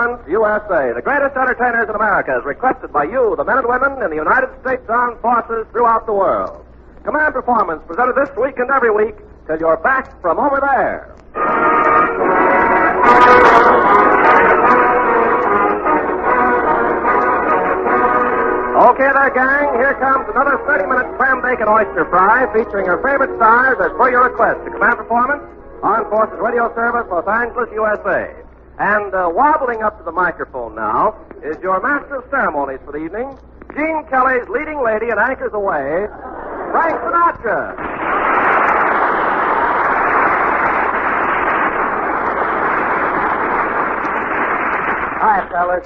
presents USA, the greatest entertainers in America, as requested by you, the men and women in the United States Armed Forces throughout the world. Command Performance, presented this week and every week till you're back from over there. Okay there, gang. Here comes another 30-minute clam bacon oyster fry featuring your favorite stars as per your request to Command Performance, Armed Forces Radio Service, Los Angeles, USA. And wobbling up to the microphone now is your master of ceremonies for the evening, Gene Kelly's leading lady and anchors away, Frank Sinatra. Hi, fellas.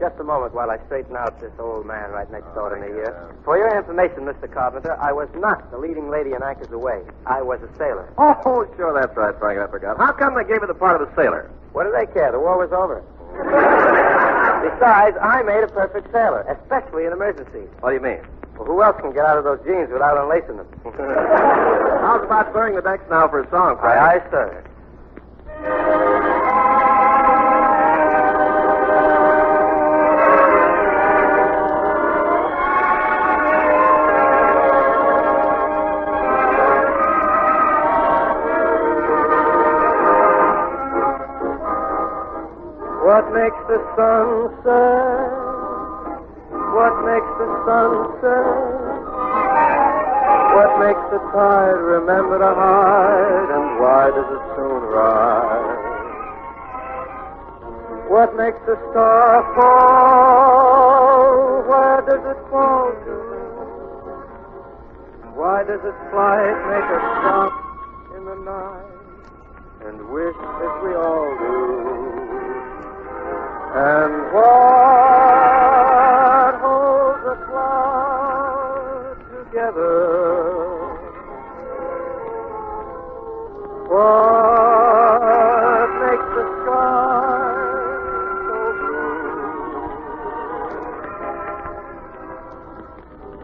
Just a moment while I straighten out this old man right next door to me here. For your information, Mr. Carpenter, I was not the leading lady in Anchors Away. I was a sailor. Oh, sure, that's right, Frank. I forgot. How come they gave you the part of the sailor? What do they care? The war was over. Besides, I made a perfect sailor, especially in emergencies. What do you mean? Well, who else can get out of those jeans without unlacing them? How's about clearing the decks now for a song, Frank? Aye, aye, sir. What makes the sun set? What makes the sun set? What makes the tide remember to hide? And why does it soon rise? What makes the star fall? Where does it fall to? Why does its flight make us stop in the night and wish as we all do? And what holds a cloud together? What makes the sky so blue?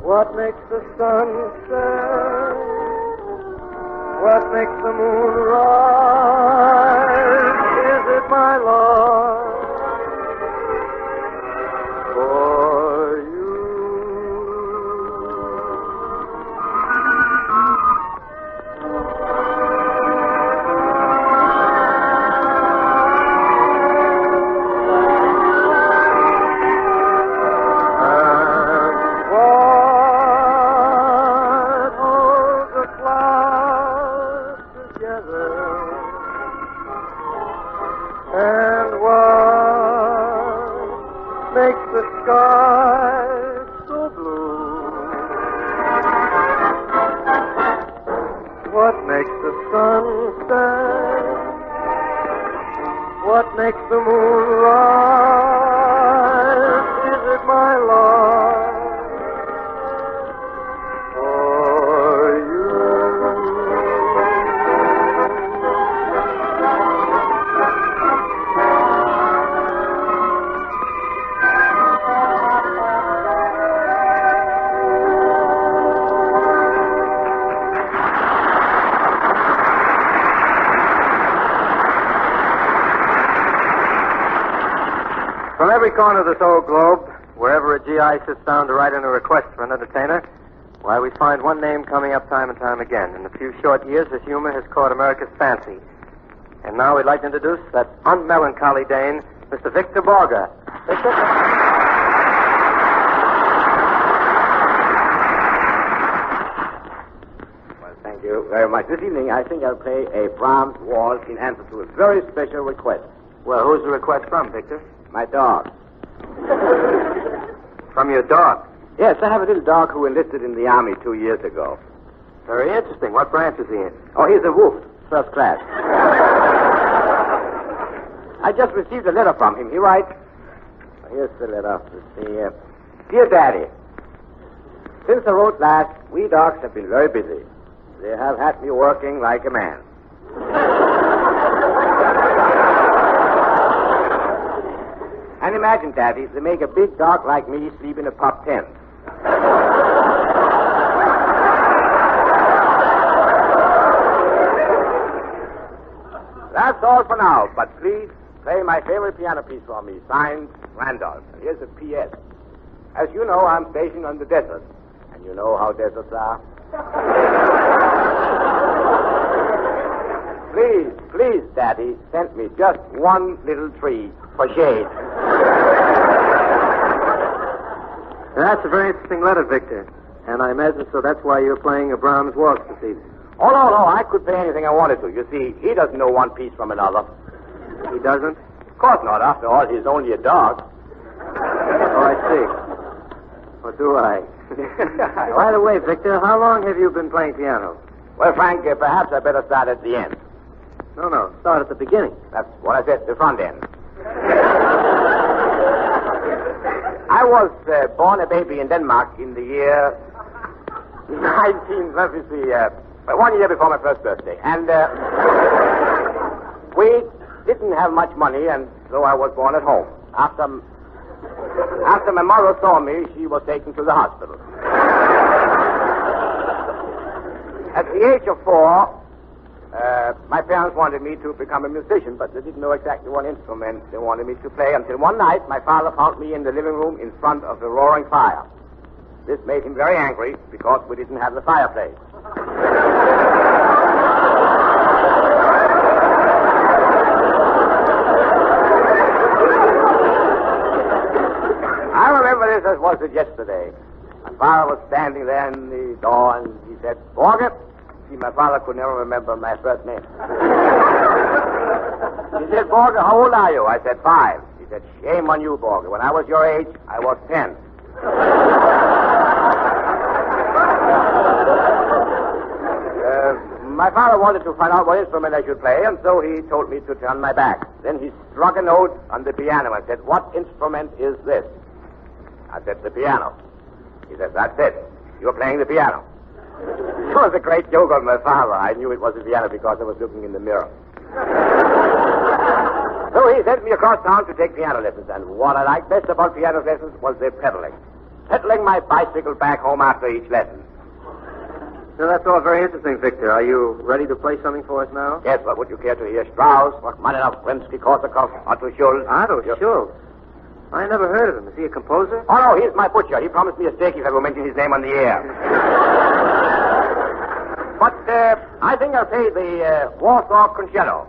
What makes the sun set? What makes the moon rise? Is it my love? For you. And what holds the clouds together? And what makes the sky so blue? What makes the sun set? What makes the moon rise? Is it my love for you? From every corner of this old globe, wherever a GI sits down to write in a request for an entertainer, why, we find one name coming up time and time again. In a few short years, his humor has caught America's fancy. And now we'd like to introduce that unmelancholy Dane, Mr. Victor Borge. Victor? Well, thank you very much. This evening, I think I'll play a Brahms waltz in answer to a very special request. Well, who's the request from, Victor? My dog. From your dog. Yes, I have a little dog who enlisted in the Army 2 years ago. Very interesting. What branch is he in? Oh, he's a wolf, first class. I just received a letter from him. He writes... Here's the letter. Let's see. Dear Daddy, since I wrote last, we dogs have been very busy. They have had me working like a man. And imagine, Daddy, they make a big dog like me sleep in a pop tent. That's all for now, but please play my favorite piano piece for me, signed Randolph. And here's a P.S. As you know, I'm stationed on the desert. And you know how deserts are. Please, Daddy, send me just one little tree for shade. That's a very interesting letter, Victor. And I imagine so that's why you're playing a Brahms waltz this evening. Oh, no, I could play anything I wanted to. You see, he doesn't know one piece from another. He doesn't? Of course not. After all, he's only a dog. Oh, I see. Or do I? By the way, Victor, how long have you been playing piano? Well, Frank, perhaps I better start at the end. No, start at the beginning. That's what I said, the front end. I was born a baby in Denmark in the year 1 year before my first birthday. And we didn't have much money, and so I was born at home. After my mother saw me, she was taken to the hospital. At the age of 4, my parents wanted me to become a musician, but they didn't know exactly what instrument they wanted me to play until one night my father found me in the living room in front of the roaring fire. This made him very angry because we didn't have the fireplace. I remember this as was it yesterday. My father was standing there in the door and he said, Borge. See, my father could never remember my first name. He said, Borge, how old are you? I said, 5. He said, shame on you, Borge. When I was your age, I was 10. My father wanted to find out what instrument I should play, and so he told me to turn my back. Then he struck a note on the piano and said, what instrument is this? I said, the piano. He said, that's it. You're playing the piano. It was a great joke on my father. I knew it was the piano because I was looking in the mirror. So he sent me across town to take piano lessons, and what I liked best about piano lessons was the pedaling. Pedaling my bicycle back home after each lesson. So that's all very interesting, Victor. Are you ready to play something for us now? Yes, but would you care to hear Strauss, Rachmaninoff, Rimsky-Korsakov, Otto Schultz? Otto Schultz? I never heard of him. Is he a composer? Oh, no, he's my butcher. He promised me a steak if I will mention his name on the air. But I think I'll play the Warsaw Concerto.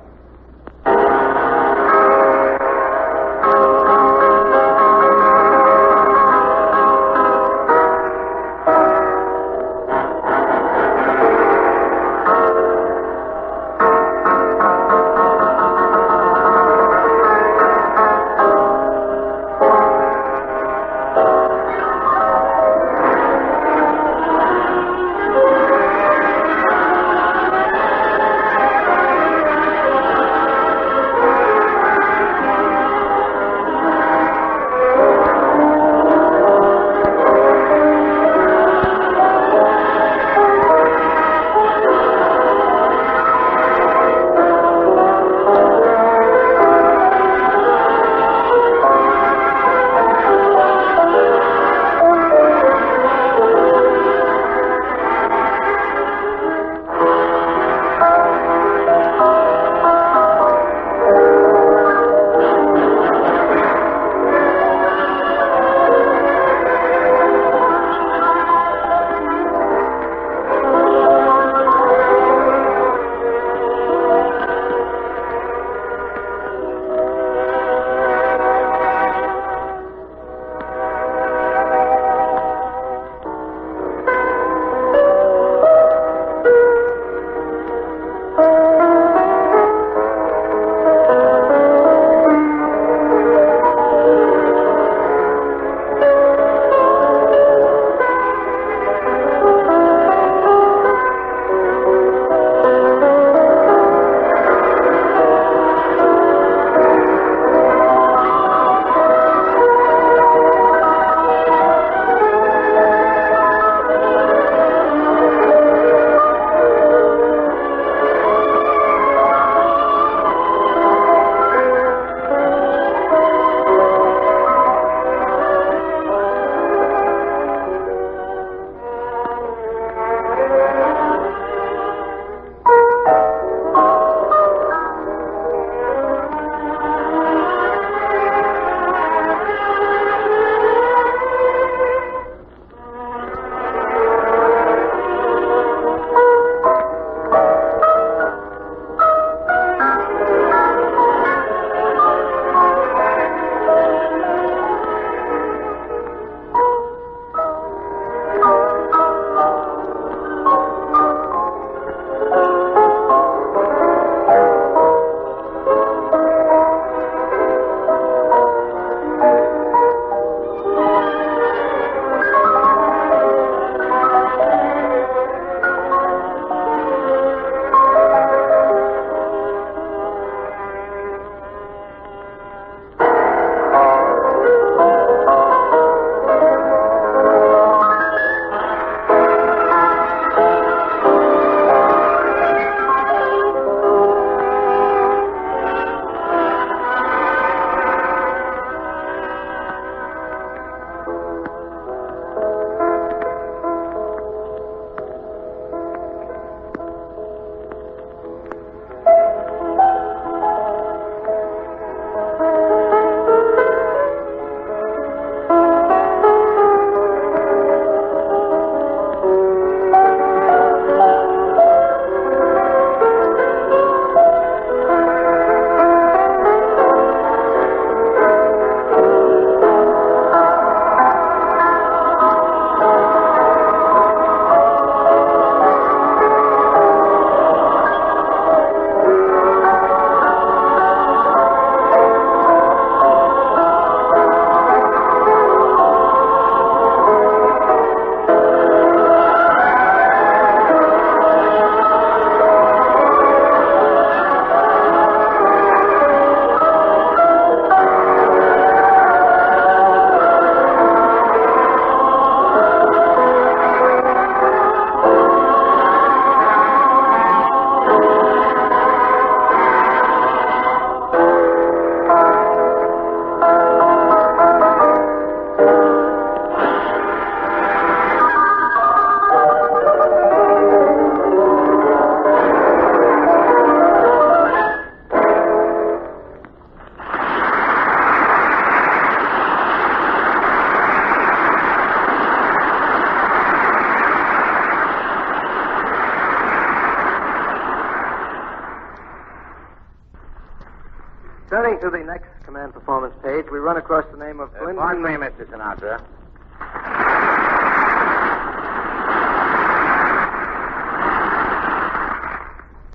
Turning to the next command performance page, we run across the name of Glenn. Pardon me, Mr. Sinatra.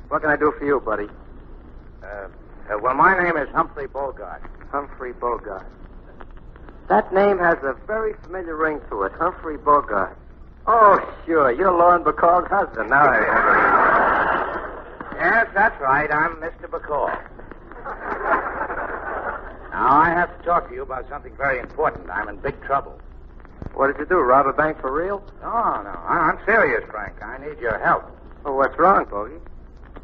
What can I do for you, buddy? Well, my name is Humphrey Bogart. Humphrey Bogart. That name has a very familiar ring to it. Humphrey Bogart. Oh, sure. You're Lauren Bacall's husband. Now I remember. Yes, that's right. I'm Mr. Bacall. Now, I have to talk to you about something very important. I'm in big trouble. What did you do, rob a bank for real? No. I'm serious, Frank. I need your help. Well, what's wrong, Bogey?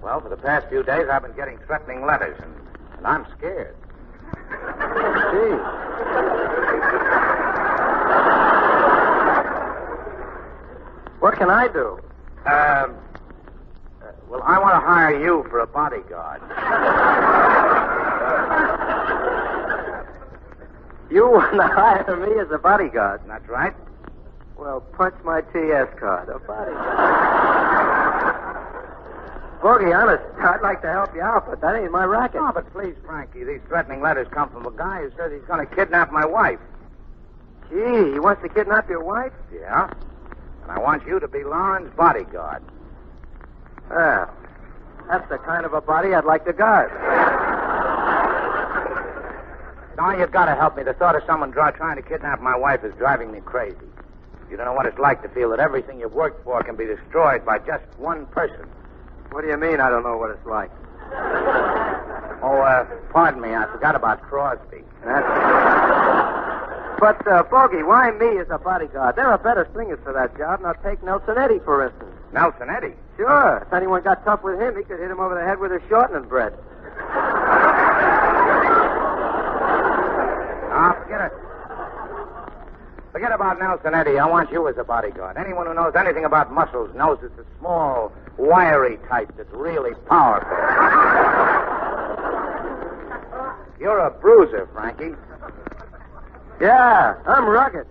Well, for the past few days, I've been getting threatening letters, and I'm scared. Gee. What can I do? Well, I want to hire you for a bodyguard. You want to hire me as a bodyguard? That's right. Well, punch my TS card. A bodyguard. Bogey, honest, I'd like to help you out, but that ain't my racket. Oh, but please, Frankie, these threatening letters come from a guy who says he's going to kidnap my wife. Gee, he wants to kidnap your wife? Yeah. And I want you to be Lauren's bodyguard. Well, that's the kind of a body I'd like to guard. Now, you've got to help me. The thought of someone trying to kidnap my wife is driving me crazy. You don't know what it's like to feel that everything you've worked for can be destroyed by just one person. What do you mean I don't know what it's like? Oh, pardon me. I forgot about Crosby. But, Bogey, why me as a bodyguard? There are better slingers for that job. Now, take Nelson Eddy, for instance. Nelson Eddy? Sure. If anyone got tough with him, he could hit him over the head with a shortening bread. Forget it. Forget about Nelson Eddy. I want you as a bodyguard. Anyone who knows anything about muscles knows it's a small, wiry type that's really powerful. You're a bruiser, Frankie. Yeah, I'm rugged.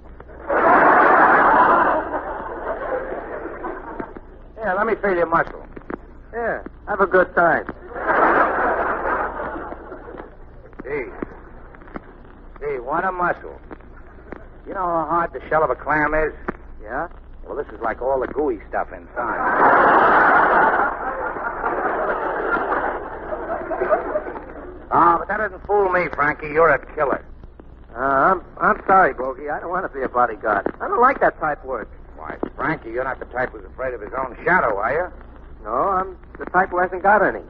Here, let me feel your muscle. Yeah, have a good time. Gee, what a muscle. You know how hard the shell of a clam is? Yeah? Well, this is like all the gooey stuff inside. But that doesn't fool me, Frankie. You're a killer. I'm sorry, Bogey. I don't want to be a bodyguard. I don't like that type work. Why, Frankie, you're not the type who's afraid of his own shadow, are you? No, I'm the type who hasn't got any.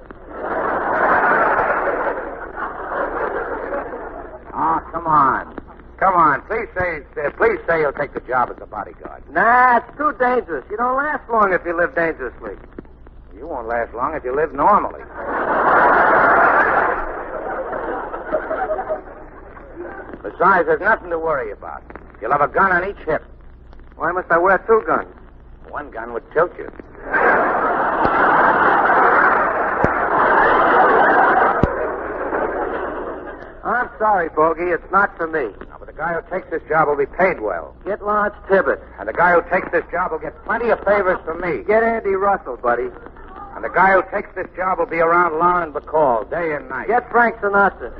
Oh, come on. Come on. Please say you'll take the job as a bodyguard. Nah, it's too dangerous. You don't last long if you live dangerously. You won't last long if you live normally. Besides, there's nothing to worry about. You'll have a gun on each hip. Why must I wear two guns? One gun would tilt you. I'm sorry, Bogey. It's not for me. No, but the guy who takes this job will be paid well. Get Lawrence Tibbett. And the guy who takes this job will get plenty of favors from me. Get Andy Russell, buddy. And the guy who takes this job will be around Lauren Bacall day and night. Get Frank Sinatra.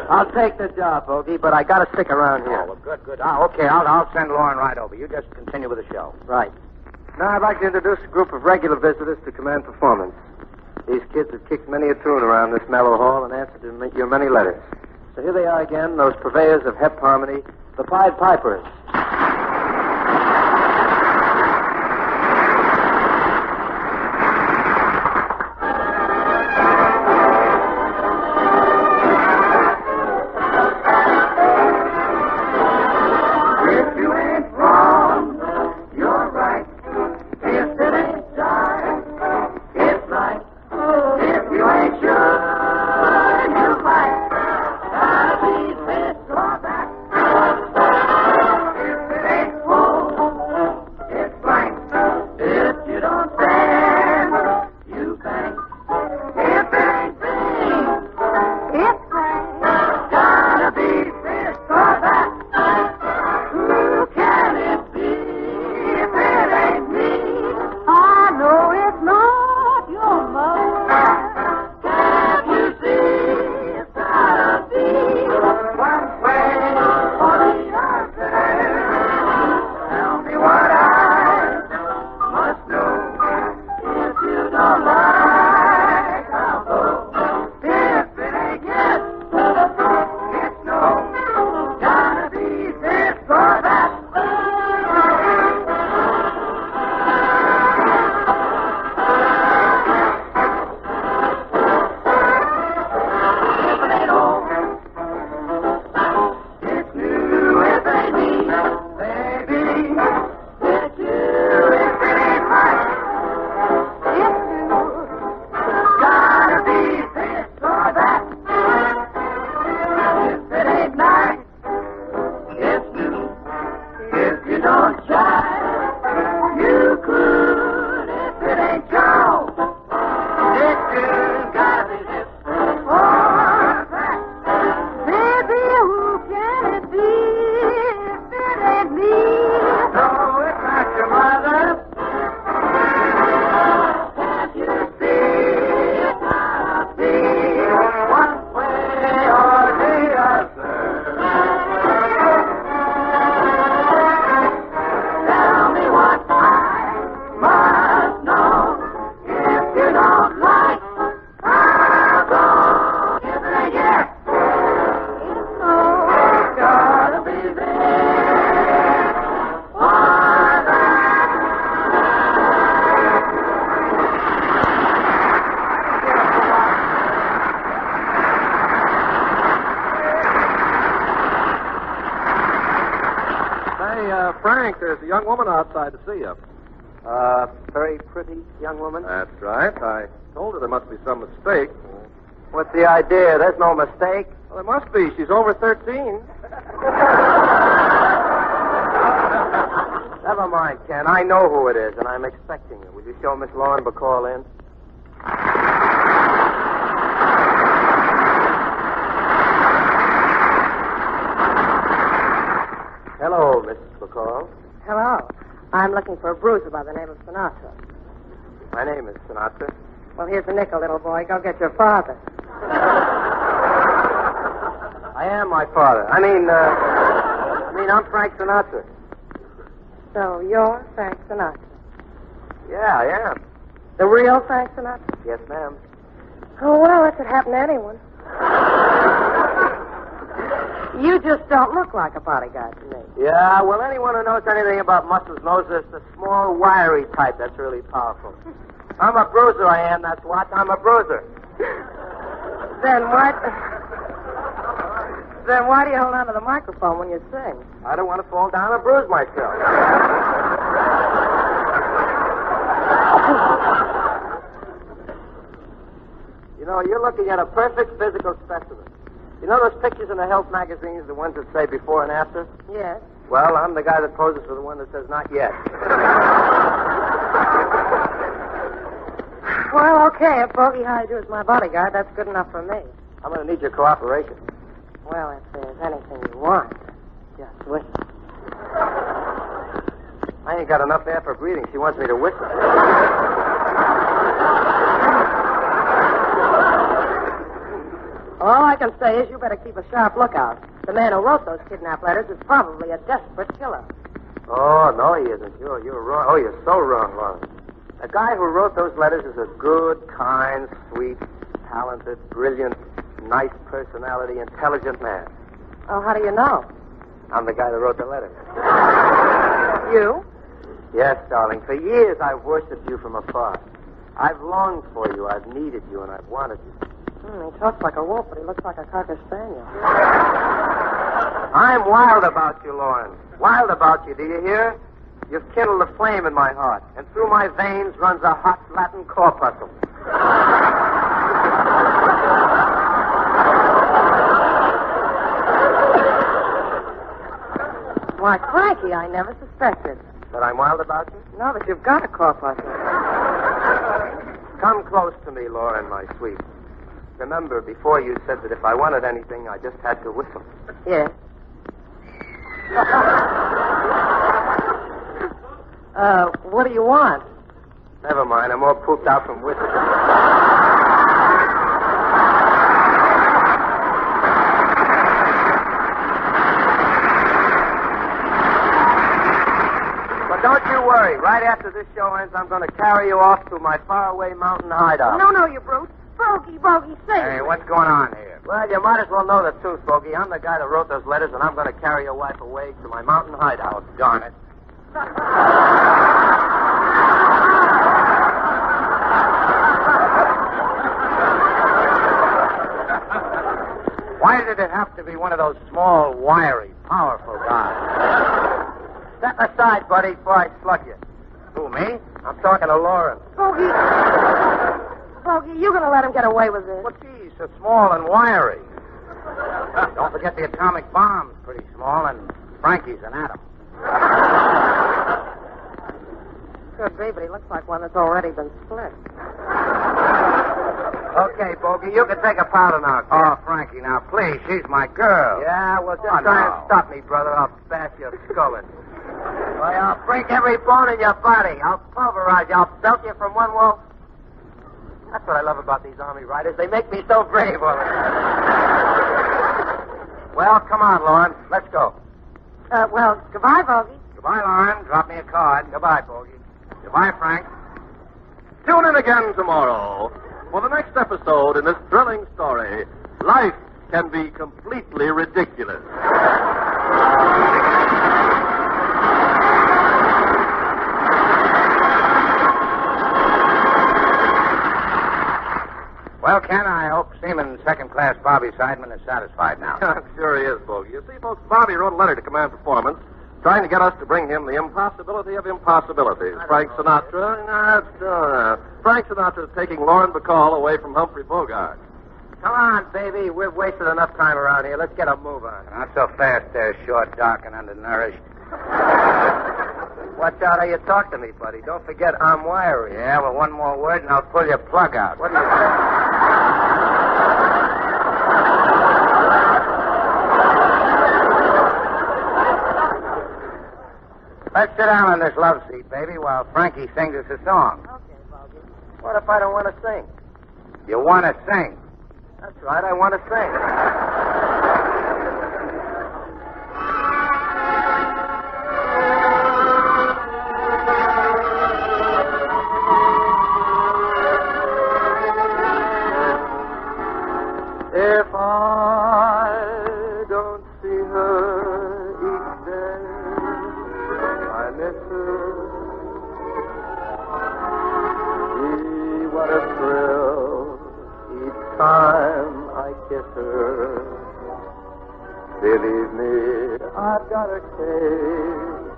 I'll take the job, Bogey, but I got to stick around here. Oh, well, good. Okay, I'll send Lauren right over. You just continue with the show. Right. Now I'd like to introduce a group of regular visitors to Command Performance. These kids have kicked many a tune around this mellow hall and answered to your many letters. So here they are again, those purveyors of hep harmony, the Pied Pipers. Frank, there's a young woman outside to see you. Very pretty young woman. That's right. I told her there must be some mistake. What's the idea? There's no mistake. Well, there must be. She's over 13. Never mind, Ken. I know who it is, and I'm expecting her. Will you show Miss Lauren Bacall in? Hello, Mrs. Bacall. Hello. I'm looking for a bruiser by the name of Sinatra. My name is Sinatra. Well, here's a nickel, little boy. Go get your father. I am my father. I mean, I'm Frank Sinatra. So you're Frank Sinatra. Yeah, I am. The real Frank Sinatra? Yes, ma'am. Oh, well, that could happen to anyone. You just don't look like a bodyguard to me. Yeah, well, anyone who knows anything about muscles knows there's the small, wiry type that's really powerful. I'm a bruiser, I am, that's what. I'm a bruiser. Then why do you hold on to the microphone when you sing? I don't want to fall down and bruise myself. You know, you're looking at a perfect physical specimen. You know those pictures in the health magazines, the ones that say before and after? Yes. Well, I'm the guy that poses for the one that says not yet. Well, okay. If Borge hired you as my bodyguard, that's good enough for me. I'm going to need your cooperation. Well, if there's anything you want, just whistle. I ain't got enough air for breathing. She wants me to whistle. All I can say is you better keep a sharp lookout. The man who wrote those kidnap letters is probably a desperate killer. Oh, no, he isn't. You're wrong. Oh, you're so wrong, Lawrence. The guy who wrote those letters is a good, kind, sweet, talented, brilliant, nice personality, intelligent man. Oh, how do you know? I'm the guy that wrote the letters. You? Yes, darling. For years I've worshipped you from afar. I've longed for you. I've needed you, and I've wanted you. He talks like a wolf, but he looks like a cocker spaniel. I'm wild about you, Lawrence. Wild about you, do you hear? You've kindled a flame in my heart, and through my veins runs a hot Latin corpuscle. Why, Frankie, I never suspected. That I'm wild about you? No, that you've got a corpuscle. Come close to me, Lauren, my sweet. Remember, before you said that if I wanted anything, I just had to whistle. Yes. What do you want? Never mind. I'm all pooped out from whistling. But don't you worry. Right after this show ends, I'm going to carry you off to my faraway mountain hideout. No, you brute. Bogey, say Hey, what's going on here? Well, you might as well know the truth, Bogey. I'm the guy that wrote those letters, and I'm going to carry your wife away to my mountain hideout. Darn it. Why did it have to be one of those small, wiry, powerful guys? Step aside, buddy, before I slug you. Who, me? I'm talking to Lauren. Bogey, you gonna let him get away with this? Well, geez, so small and wiry. Don't forget the atomic bomb's pretty small, and Frankie's an atom. Could be, but he looks like one that's already been split. Okay, Bogey, you can take a powder now. Kid. Oh, Frankie, now, please, she's my girl. Yeah, well, just try and stop me, brother. I'll bash your skull in. Why, I'll break every bone in your body. I'll pulverize you. I'll belt you from one wall. That's what I love about these Army riders. They make me so brave. Well, come on, Lauren. Let's go. Goodbye, Bogey. Goodbye, Lauren. Drop me a card. Goodbye, Bogey. Goodbye, Frank. Tune in again tomorrow for the next episode in this thrilling story. Life can be completely ridiculous. Well, Ken, I hope Seaman second-class Bobby Seidman is satisfied now. I'm sure he is, Bogey. You see, folks, Bobby wrote a letter to Command Performance trying to get us to bring him the impossibility of impossibilities. Frank Sinatra. Frank Sinatra is taking Lauren Bacall away from Humphrey Bogart. Come on, baby. We've wasted enough time around here. Let's get a move on. Not so fast there, short, dark, and undernourished. Watch out how you talk to me, buddy. Don't forget I'm wiry. Yeah, well, one more word and I'll pull your plug out. What do you say? Let's sit down on this love seat, baby, while Frankie sings us a song. Okay, Borge. What if I don't want to sing? You want to sing? That's right, I want to sing. If I don't see her each day, I miss her. Gee, what a thrill each time I kiss her. Believe me, I've got a case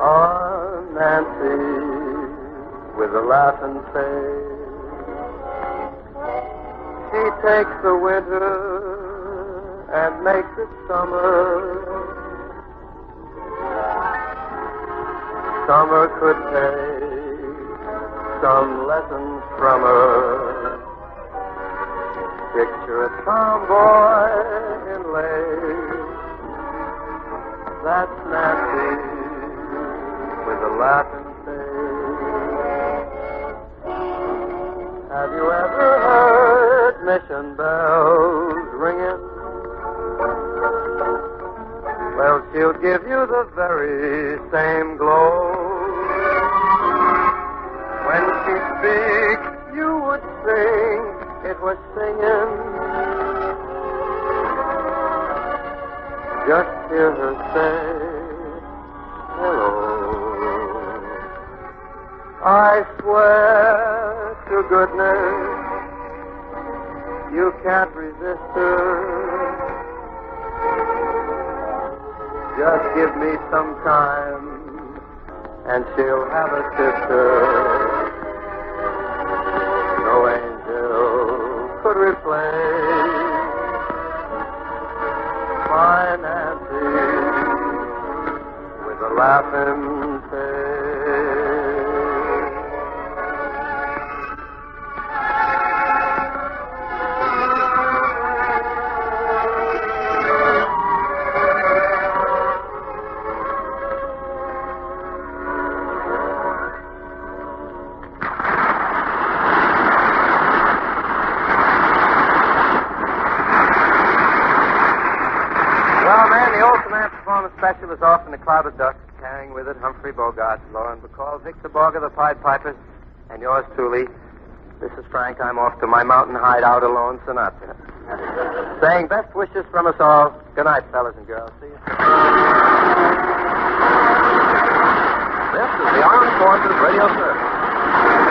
on Nancy with a laughing face. She takes the winter and makes it summer. Summer could take some lessons from her. Picture a tomboy in lace. That's Nancy with a laughing face. Have you ever heard mission bells ringing? Well, she'll give you the very same glow. When she speaks, you would think it was singing. Just hear her say, hello. I swear to goodness, you can't resist her. Just give me some time, and she'll have a sister. No angel could replace my Nancy with a laughing face. Special is off in a cloud of dust, carrying with it Humphrey Bogart, Lauren Bacall, Victor Borge, the Pied Pipers, and yours truly. This is Frank. I'm off to my mountain hideout alone, Sinatra. Saying best wishes from us all. Good night, fellas and girls. See you. This is the Armed Forces Radio Service.